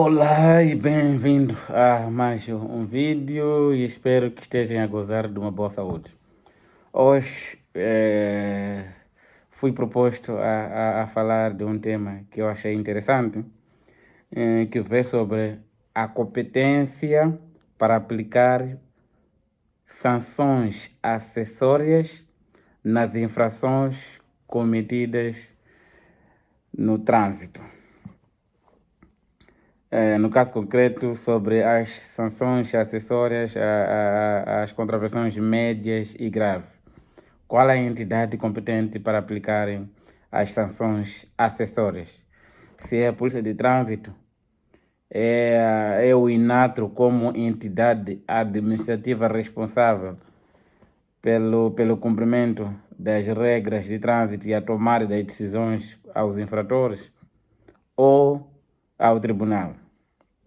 Olá e bem-vindo a mais um vídeo e espero que estejam a gozar de uma boa saúde. Hoje fui proposto a falar de um tema que eu achei interessante, que vê sobre a competência para aplicar sanções acessórias nas infrações cometidas no trânsito. No caso concreto, sobre as sanções acessórias às contravenções médias e graves. Qual a entidade competente para aplicarem as sanções acessórias? Se é a Polícia de Trânsito, é o INATRO como entidade administrativa responsável pelo cumprimento das regras de trânsito e a tomada das decisões aos infratores, ou ao tribunal.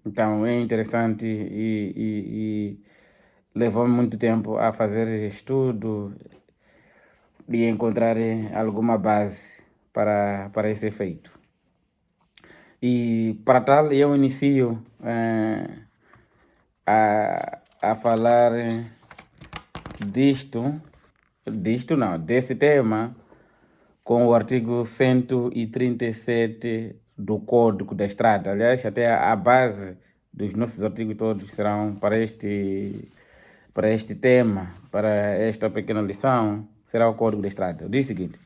Então é interessante e levou muito tempo a fazer estudo e encontrar alguma base para esse efeito. E para tal eu inicio a falar desse tema com o artigo 137 do Código da Estrada. Aliás, até a base dos nossos artigos todos serão para este tema, para esta pequena lição, será o Código da Estrada. Diz o seguinte: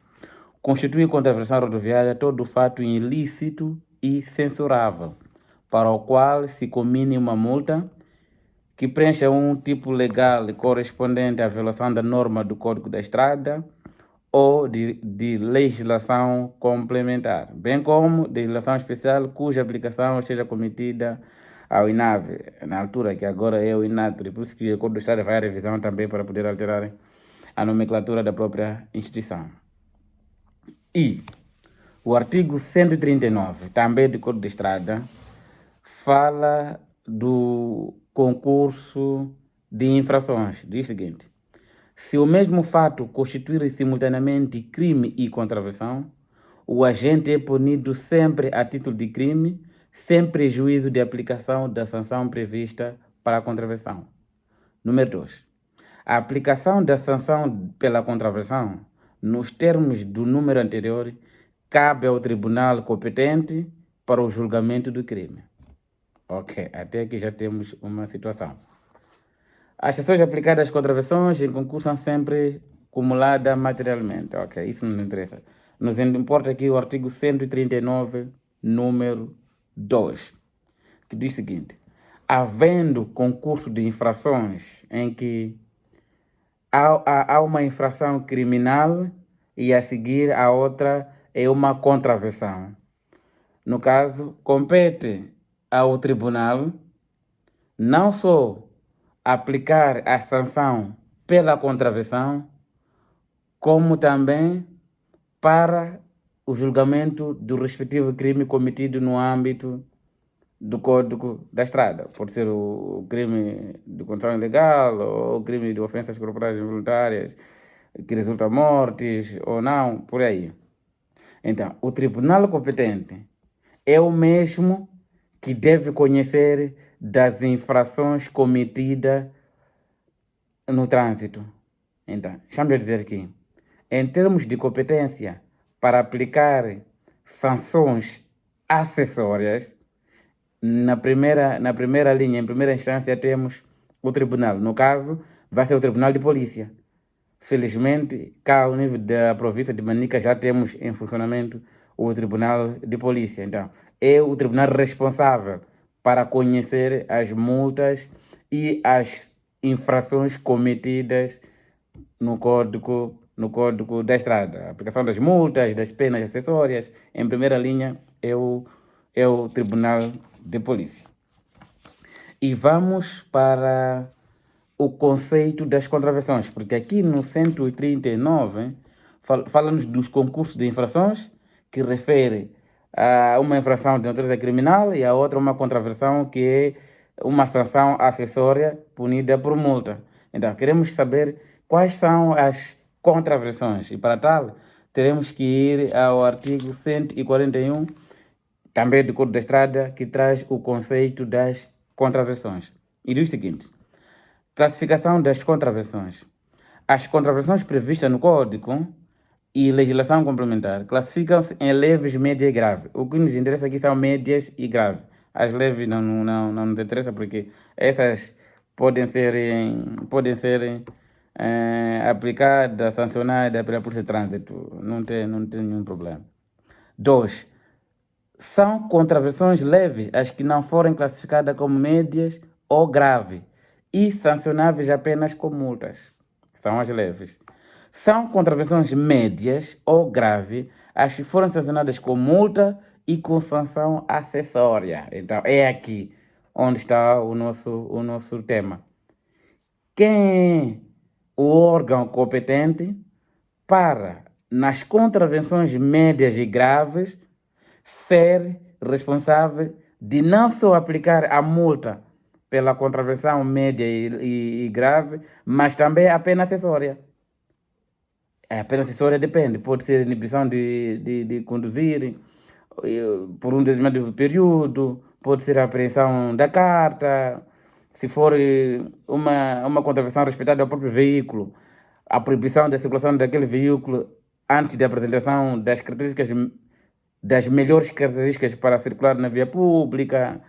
constitui contravenção rodoviária todo fato ilícito e censurável, para o qual se comine uma multa que preencha um tipo legal correspondente à violação da norma do Código da Estrada ou de legislação complementar, bem como de legislação especial cuja aplicação seja cometida ao INAV, na altura que agora é o INATRI, por isso que o Código da Estrada vai à revisão também para poder alterar a nomenclatura da própria instituição. E o artigo 139, também do Código da Estrada, fala do concurso de infrações. Diz o seguinte: se o mesmo fato constituir simultaneamente crime e contravenção, o agente é punido sempre a título de crime, sem prejuízo de aplicação da sanção prevista para a contravenção. Número 2. A aplicação da sanção pela contravenção, nos termos do número anterior, cabe ao tribunal competente para o julgamento do crime. Ok, até aqui já temos uma situação. As sanções aplicadas às contravenções em concurso são sempre cumuladas materialmente. Ok, isso não nos interessa. Nos importa aqui o artigo 139, número 2, que diz o seguinte: havendo concurso de infrações em que há uma infração criminal e a seguir a outra é uma contravenção. No caso, compete ao tribunal não só aplicar a sanção pela contravenção, como também para o julgamento do respectivo crime cometido no âmbito do Código da Estrada. Pode ser o crime de condução ilegal, ou o crime de ofensas corporais involuntárias, que resulta mortes ou não, por aí. Então, o tribunal competente é o mesmo que deve conhecer das infrações cometidas no trânsito. Então, estamos a dizer aqui, em termos de competência para aplicar sanções acessórias, na primeira linha, em primeira instância, temos o tribunal. No caso, vai ser o Tribunal de Polícia. Felizmente, cá ao nível da província de Manica já temos em funcionamento o Tribunal de Polícia. Então, é o tribunal responsável para conhecer as multas e as infrações cometidas no Código da Estrada. A aplicação das multas, das penas acessórias, em primeira linha, é o Tribunal de Polícia. E vamos para o conceito das contravenções, porque aqui no 139 fala-nos dos concursos de infrações, que refere a uma infração de natureza criminal e a outra uma contravenção, que é uma sanção acessória punida por multa. Então, queremos saber quais são as contravenções, e para tal teremos que ir ao artigo 141, também do Código da Estrada, que traz o conceito das contravenções. E diz o seguinte: classificação das contravenções. As contravenções previstas no Código e legislação complementar classificam-se em leves, média e grave. O que nos interessa aqui são médias e grave. As leves não nos interessa porque essas podem ser aplicadas, sancionadas pela Polícia de Trânsito. Não tem nenhum problema. 2. São contravenções leves as que não forem classificadas como médias ou graves e sancionáveis apenas com multas. São as leves. São contravenções médias ou graves as que foram sancionadas com multa e com sanção acessória. Então, é aqui onde está o nosso tema. Quem é o órgão competente para, nas contravenções médias e graves, ser responsável de não só aplicar a multa pela contravenção média e grave, mas também a pena acessória. A pena acessória depende, pode ser inibição de conduzir por um determinado período, pode ser a apreensão da carta, se for uma contravenção respeitada ao próprio veículo, a proibição da circulação daquele veículo antes da apresentação das melhores características para circular na via pública.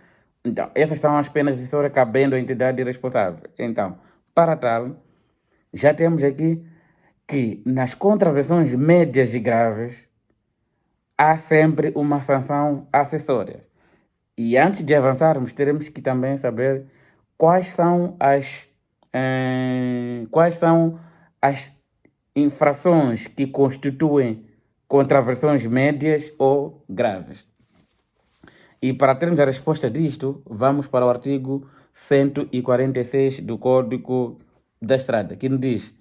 Então, essas são as penas acessórias cabendo à entidade responsável. Então, para tal, já temos aqui que nas contravenções médias e graves há sempre uma sanção acessória. E antes de avançarmos, teremos que também saber quais são as infrações que constituem contravenções médias ou graves. E para termos a resposta disto, vamos para o artigo 146 do Código da Estrada, que nos diz: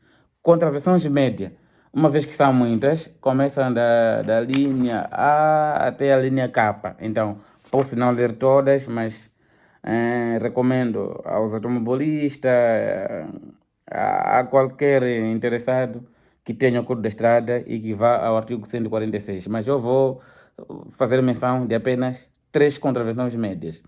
contravenções médias, uma vez que são muitas, começam da linha A até a linha K. Então, posso não ler todas, mas recomendo aos automobilistas, a qualquer interessado que tenha o Código da Estrada e que vá ao artigo 146. Mas eu vou fazer menção de apenas 3 contravenções médias.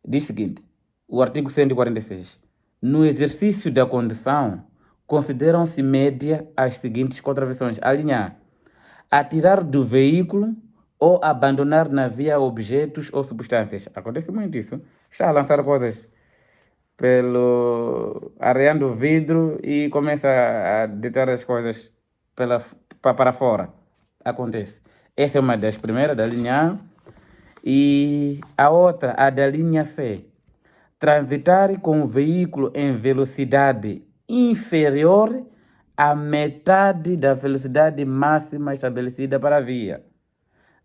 Diz o seguinte: o artigo 146. No exercício da condução, consideram-se média as seguintes contravenções. A linha A: atirar do veículo ou abandonar na via objetos ou substâncias. Acontece muito isso. Está a lançar coisas arreando o vidro e começa a deitar as coisas para fora. Acontece. Essa é uma das primeiras, da linha A. E a outra, a da linha C: transitar com o veículo em velocidade inferior à metade da velocidade máxima estabelecida para a via,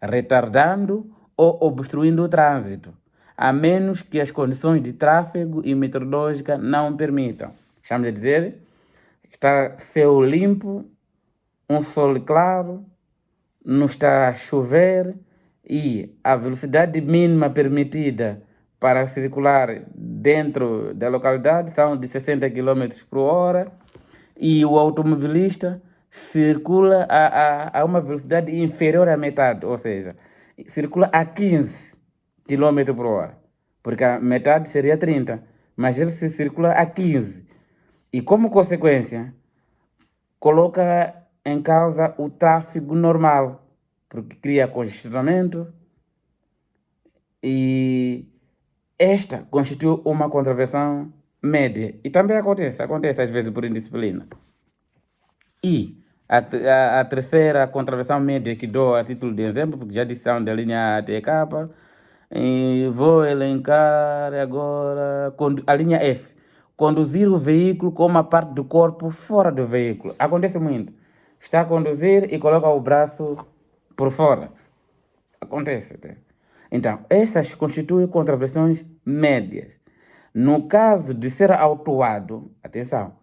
retardando ou obstruindo o trânsito, a menos que as condições de tráfego e meteorológica não permitam. Estamos a dizer, está céu limpo, um sol claro, não está a chover e a velocidade mínima permitida para circular dentro da localidade são de 60 km por hora e o automobilista circula a uma velocidade inferior à metade, ou seja, circula a 15 km por hora, porque a metade seria 30, mas ele se circula a 15 e, como consequência, coloca em causa o tráfego normal, porque cria congestionamento e esta constitui uma contravenção média. E também acontece às vezes por indisciplina. E a terceira contravenção média que dou a título de exemplo, porque já disse da linha A até K, e vou elencar agora a linha F: conduzir o veículo com uma parte do corpo fora do veículo. Acontece muito. Está a conduzir e coloca o braço por fora. Acontece até. Então, essas constituem contravenções médias. No caso de ser autuado, atenção,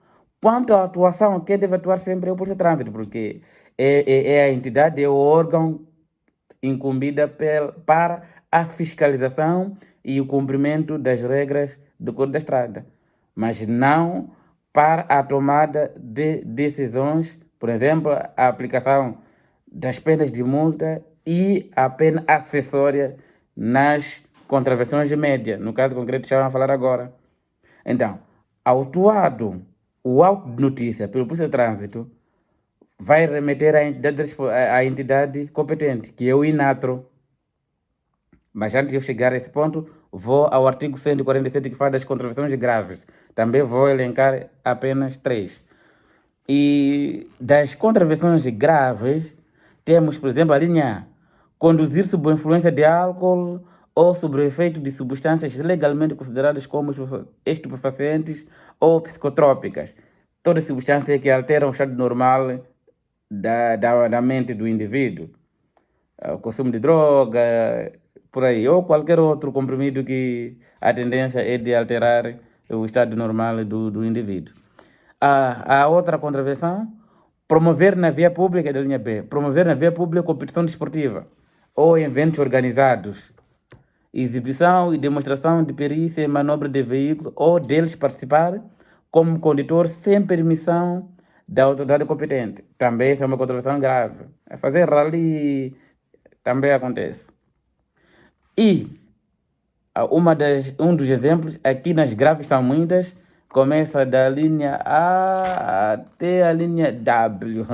quanto à atuação, quem deve atuar sempre é o Polícia de Trânsito, porque é a entidade, é o órgão incumbida para a fiscalização e o cumprimento das regras do Código da Estrada, mas não para a tomada de decisões, por exemplo, a aplicação das penas de multa e a pena acessória nas contravenções de média, no caso concreto que já vamos falar agora. Então, autuado o auto de notícia pelo Polícia de Trânsito, vai remeter à entidade competente, que é o INATRO. Mas antes de eu chegar a esse ponto, vou ao artigo 147 que fala das contravenções graves. Também vou elencar apenas 3. E das contravenções graves, temos, por exemplo, a linha A: conduzir sob influência de álcool ou sob o efeito de substâncias legalmente consideradas como estupefacientes ou psicotrópicas. Toda substância que altera o estado normal da mente do indivíduo. O consumo de droga, por aí, ou qualquer outro comprimido que a tendência é de alterar o estado normal do indivíduo. A outra contravenção: promover na via pública, da linha B, promover na via pública competição desportiva ou eventos organizados, exibição e demonstração de perícia em manobra de veículo ou deles participar como condutor sem permissão da autoridade competente. Também essa é uma contravenção grave. Fazer rally também acontece. E um dos exemplos, aqui nas graves são muitas, começa da linha A até a linha W.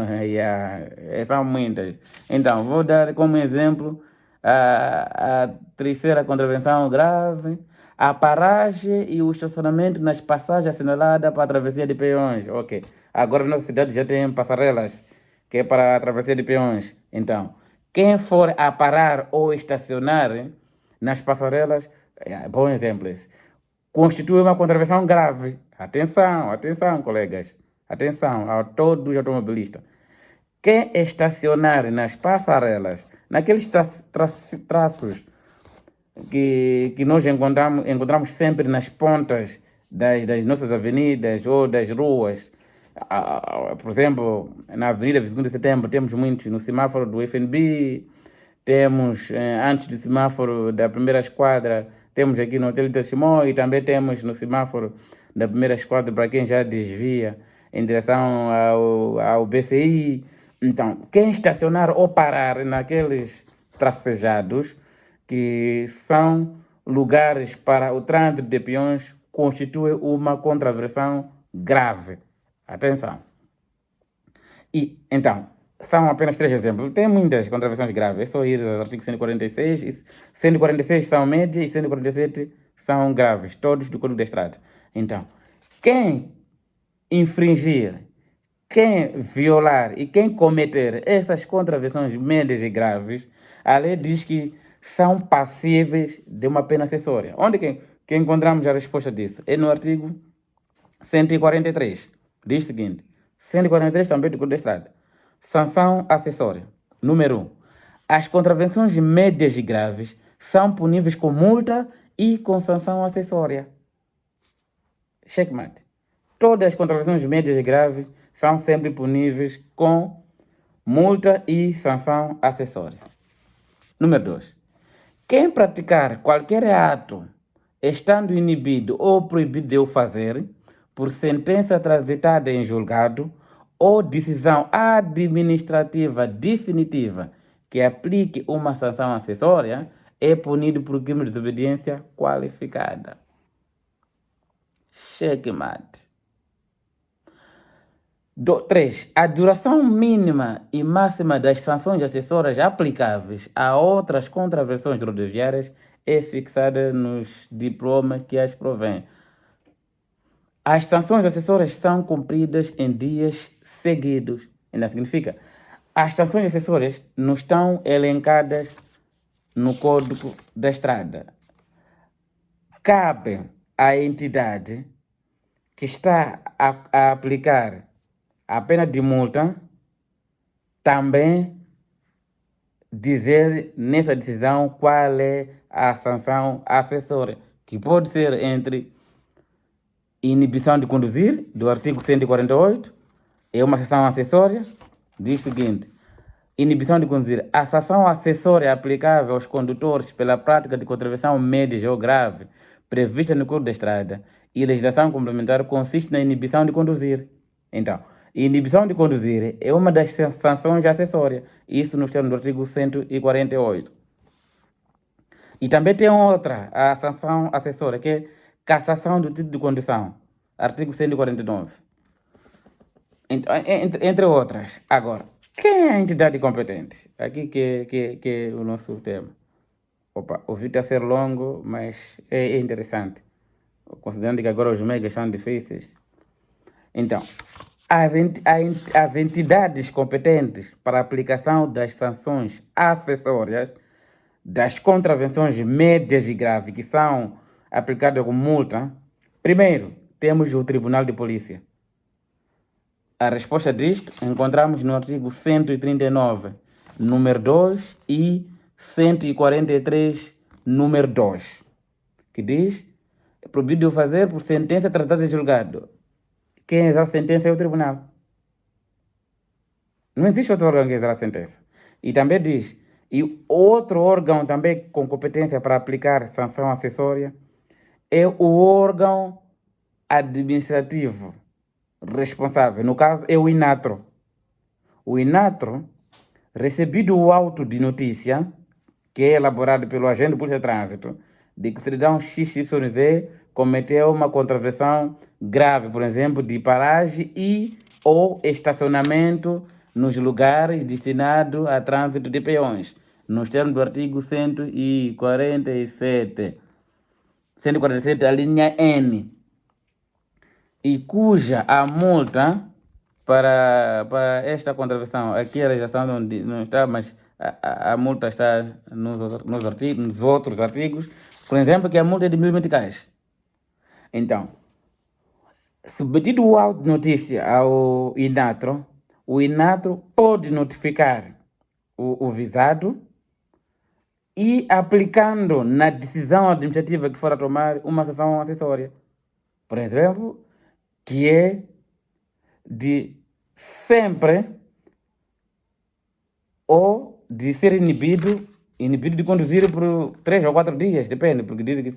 São muitas. Então, vou dar como exemplo a terceira contravenção grave: a paragem e o estacionamento nas passagens assinaladas para a travessia de peões. Ok. Agora na nossa cidade já tem passarelas, que é para a travessia de peões. Então, quem for a parar ou estacionar nas passarelas, bom exemplo esse, constitui uma contravenção grave. Atenção, colegas. Atenção a todos os automobilistas. Quem estacionar nas passarelas, naqueles traços que nós encontramos sempre nas pontas das nossas avenidas ou das ruas. Por exemplo, na Avenida 25 de Setembro temos muitos, no semáforo do FNB, temos antes do semáforo da primeira esquadra, temos aqui no Hotel Itasimó, e também temos no semáforo da primeira esquadra para quem já desvia em direção ao BCI. Então, quem estacionar ou parar naqueles tracejados, que são lugares para o trânsito de peões, constitui uma contravenção grave. Atenção. E, então, são apenas 3 exemplos. Tem muitas contravenções graves. É só ir aos artigos 146. 146 são médias e 147 são graves, todos do Código da Estrada. Então, quem infringir, quem violar e quem cometer essas contravenções médias e graves, a lei diz que são passíveis de uma pena acessória. Onde que encontramos a resposta disso? É no artigo 143. Diz o seguinte: 143 também do Código da Estrada. Sanção acessória. Número 1. As contravenções médias e graves são puníveis com multa e com sanção acessória. Checkmate. Todas as contravenções médias e graves são sempre puníveis com multa e sanção acessória. Número 2. Quem praticar qualquer ato estando inibido ou proibido de o fazer por sentença transitada em julgado ou decisão administrativa definitiva que aplique uma sanção acessória é punido por crime de desobediência qualificada. Checkmate. 3. A duração mínima e máxima das sanções acessórias aplicáveis a outras contravenções rodoviárias é fixada nos diplomas que as provêm. As sanções acessórias são cumpridas em dias seguidos. Ainda significa, as sanções acessórias não estão elencadas no Código da Estrada. Cabe à entidade que está a aplicar a pena de multa também dizer nessa decisão qual é a sanção acessória, que pode ser entre inibição de conduzir, do artigo 148, é uma sanção acessória. Diz o seguinte: inibição de conduzir. A sanção acessória aplicável aos condutores pela prática de contravenção média ou grave prevista no Código da Estrada e legislação complementar consiste na inibição de conduzir. Então, inibição de conduzir é uma das sanções acessórias. Isso no artigo 148. E também tem outra, a sanção acessória, que é cassação do título de condução, artigo 149. Entre outras. Agora, quem é a entidade competente? Aqui que é o nosso tema. Opa, o vídeo está a ser longo, mas é interessante. Considerando que agora os megas são difíceis. Então, as entidades competentes para a aplicação das sanções acessórias das contravenções médias e graves que são aplicadas com multa, primeiro, temos o Tribunal de Polícia. A resposta disto encontramos no artigo 139, número 2 e 143, número 2, que diz: é proibido o fazer por sentença tratada em julgado. Quem exerce a sentença é o tribunal. Não existe outro órgão que exerce a sentença. E também diz, e outro órgão também com competência para aplicar sanção acessória é o órgão administrativo responsável. No caso, é o INATRO. O INATRO, recebido o auto de notícia, que é elaborado pelo agente de polícia de trânsito, de que o cidadão XYZ cometeu uma contravenção grave, por exemplo, de paragem e ou estacionamento nos lugares destinados a trânsito de peões, nos termos do artigo 147, a linha N, e cuja a multa para esta contravenção, aqui a legislação não está, mas a multa está nos outros artigos, por exemplo, que a multa é de 1.000 meticais. Então, submetido o auto de notícia ao INATRO, o INATRO pode notificar o visado e aplicando na decisão administrativa que for a tomar uma sanção acessória. Por exemplo, que é de sempre ou de ser inibido de conduzir por 3 ou 4 dias, depende, porque dizem que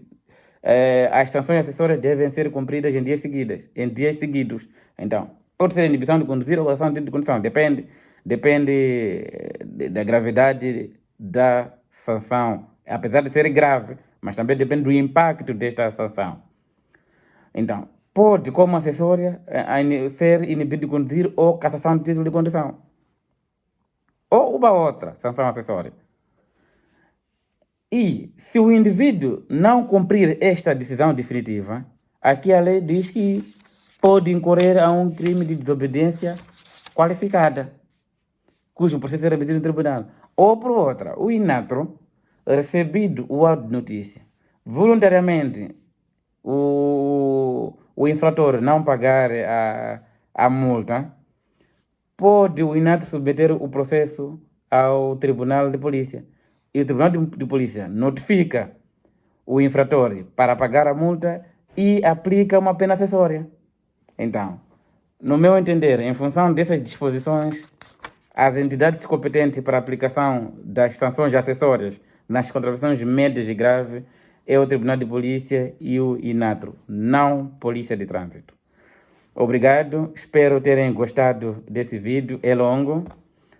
as sanções acessórias devem ser cumpridas em dias seguidos. Então, pode ser inibição de conduzir ou ação de condução, depende da gravidade da sanção, apesar de ser grave, mas também depende do impacto desta sanção. Então, pode, como acessória, ser inibido de conduzir ou cassação de título de condução. Ou uma outra sanção acessória. E se o indivíduo não cumprir esta decisão definitiva, aqui a lei diz que pode incorrer a um crime de desobediência qualificada, cujo processo é remetido no tribunal. Ou por outra, o INATRO, recebido o auto de notícia, voluntariamente o infrator não pagar a multa, pode o INATRO submeter o processo ao Tribunal de Polícia. E o Tribunal de Polícia notifica o infrator para pagar a multa e aplica uma pena acessória. Então, no meu entender, em função dessas disposições, as entidades competentes para a aplicação das sanções acessórias nas contravenções médias e graves é o Tribunal de Polícia e o INATRO, não Polícia de Trânsito. Obrigado, espero terem gostado desse vídeo, é longo,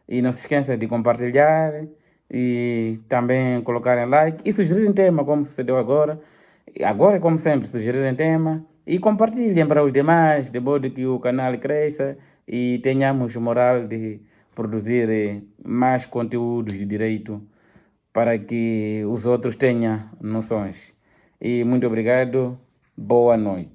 e não se esqueça de compartilhar e também colocarem like e sugerirem tema, como sucedeu agora. Agora, como sempre, sugerirem tema e compartilhem para os demais, de modo que o canal cresça e tenhamos moral de produzir mais conteúdos de direito para que os outros tenham noções. E muito obrigado, boa noite.